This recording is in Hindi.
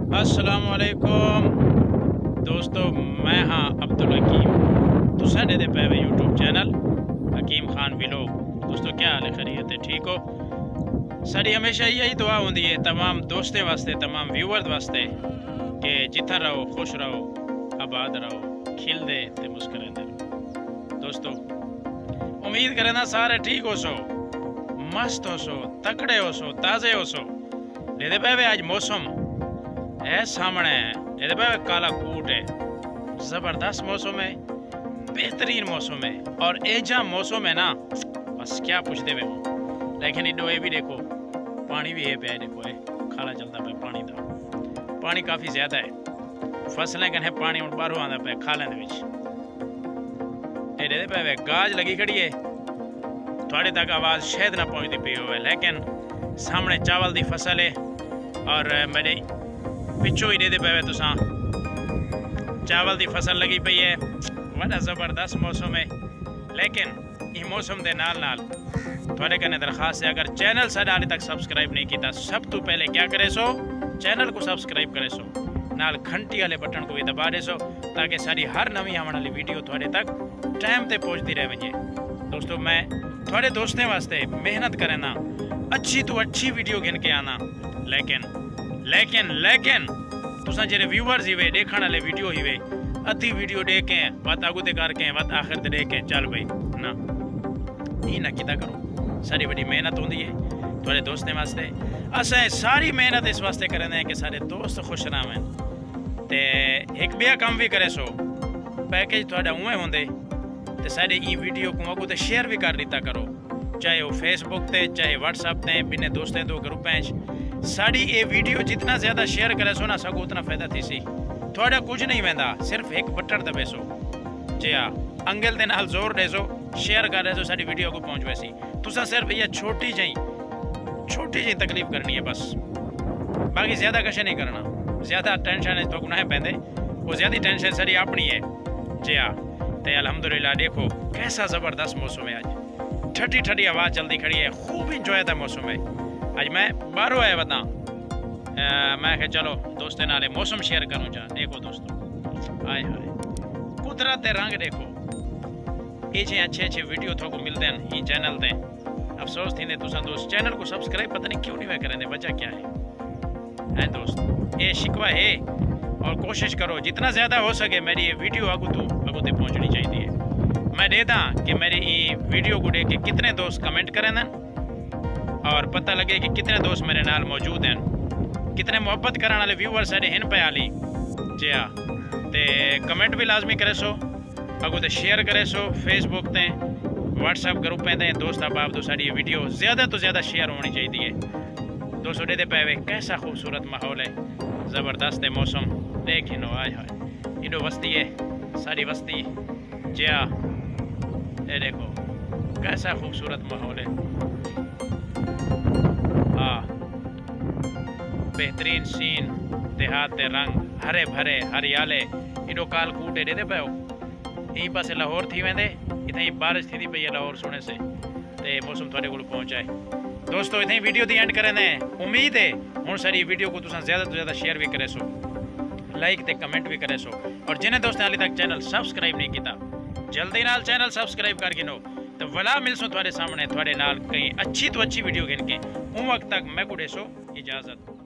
अस्सलामुअलैकुम दोस्तों, मैं हाँ अब्दुल हकीम। तुसा दे पे यूट्यूब चैनल हकीम खान व्लॉग। दोस्तों क्या हाल है, खैरियत है, ठीक हो? साड़ी हमेशा यही दुआ होती है तमाम दोस्तें वास्ते, तमाम व्यूअर्स वास्ते कि जिथा रहो खुश रहो, आबाद रहो, खिलदे ते मुस्कराते रहो। दोस्तों उम्मीद करें ना सारे ठीक हो सो, मस्त हो सो, तकड़े हो सो, ताज़े हो सो। ले पे आज मौसम है सामने है, ये पे काला कूट है, ज़बरदस्त मौसम है, बेहतरीन मौसम है। और एजा मौसम है ना, बस क्या पूछते वे। लेकिन इडो ये भी देखो, पानी भी है पे, देखो है खाला चलता पे पानी का, पानी काफ़ी ज़्यादा है। फसलें कने पानी हूँ बाहरों आंदा पे खालें दे विच। एडे पे गाज लगी खड़ी है, थोड़े तक आवाज़ शायद ना पहुँचती पी हो, लेकिन सामने चावल की फसल है और मेरे पिछू ही दे पे तुसा चावल की फसल लगी पई है। बड़ा ज़बरदस्त मौसम है। लेकिन इस मौसम के नाल नाल थोड़े कने दरखास्त है, अगर चैनल साडा हाले तक सब्सक्राइब नहीं किया, सब तो पहले क्या करे सो, चैनल को सब्सक्राइब करे सो, नाल घंटी वाले बटन को भी दबा दे सो, ताकि सारी हर नवी आने वाली वीडियो थोड़े तक टाइम पे पहुँचती रह वजे। दोस्तों मैं थोड़े दोस्तों वास्ते मेहनत करे ना, अच्छी तो अच्छी वीडियो गिन के आना, लेकिन तुसा जेरे व्यूअर्स ही वे, देखने वाले वीडियो ही वे, अद्धी वीडियो देखें वत आगू ते करके वत आखिर ते देखें चल भाई ना, ये ना किता करो। सारी बड़ी मेहनत होती है थोड़े दोस्तें वास्ते। असें सारी मेहनत इस वास्ते करें कि सारे दोस्त खुश रहें ते एक बिया काम भी करे सो। पैकेज थोड़ा उवें होंदे ते सारे ई वीडियो को अगू ते शेयर भी कर दिता करो, चाहे वो फेसबुक ते चाहे व्हाट्सएप ते, बिने दोस्तें दो ग्रुपें। साड़ी ये वीडियो जितना ज़्यादा शेयर करे सो ना सको उतना फायदा थी सी। थोड़ा कुछ नहीं वहदा, सिर्फ एक बटन दबे सो, जी हाँ अंगल दे नाल जोर दे सो, शेयर कर रहे सो, साड़ी वीडियो को पहुँच वैसी। तुसा सिर्फ ये छोटी जी तकलीफ करनी है बस, बाकी ज़्यादा कश नहीं करना। ज़्यादा टेंशन तो गुनाह पैंदे, वो ज़्यादा टेंशन सारी अपनी है। जी हाँ तो अल्हम्दुलिल्लाह देखो कैसा ज़बरदस्त मौसम है। आज ठंडी ठंडी हवा चलती खड़ी है, खूब इंजॉय का मौसम है। आज मैं बाहरों आया बता, मैं कहा चलो दोस्तों नाले मौसम शेयर करूँ जा। देखो दोस्तों आए हाय कुदरत के रंग देखो, ये अच्छे वीडियो थोको मिलते हैं ये चैनल ते। अफसोस थी तुसा दोस्त चैनल को सब्सक्राइब पता नहीं क्यों नहीं वे करें, वजह क्या है दोस्त, ये शिकवा है। और कोशिश करो जितना ज़्यादा हो सके मेरी ये वीडियो आगू ते पहुँचनी चाहिए। मैं देता कि मेरी ये वीडियो को देख के कितने दोस्त कमेंट करें ना, और पता लगे कि कितने दोस्त मेरे नाल मौजूद हैं, कितने मोहब्बत करने वाले व्यूअर सारे हैं पे आली। जी हाँ तो कमेंट भी लाजमी करे सो, अगू तो शेयर करे सो, फेसबुक ते व्हाट्सएप ग्रुपें ते दोस्त अहबाब तो साड़ी वीडियो ज़्यादा तो ज़्यादा शेयर होनी चाहिए। दोस्तों दे पे कैसा खूबसूरत माहौल है, ज़बरदस्त है मौसम। देख नो आए हाय इडो बस्ती है, सारी बस्ती। जी हाँ ये देखो कैसा खूबसूरत माहौल है। हाँ बेहतरीन सीन, देहात के रंग, हरे भरे हरियाले, इडो काल कूटे दे पे यहीं पासे लाहौर थी वेंदे, इतनी बारिश थी पई है लाहौर सोने से, ते मौसम थोड़े को पहुँचाए। दोस्तों इतनी वीडियो दी एंड करें ने, उम्मीद है हूँ सारी वीडियो को तुसा ज़्यादा तो ज़्यादा शेयर भी करे सो, लाइक ते कमेंट भी करे सो। और जिन्हें दोस्तों हाले तक चैनल सब्सक्राइब नहीं किया, जल्दी नाल चैनल सब्सक्राइब कर गिनो, तो वला मिलसो थोड़े सामने थोड़े नाल कहीं अच्छी तो अच्छी वीडियो गिन के। उन वक्त तक मैं को देसो इजाज़त।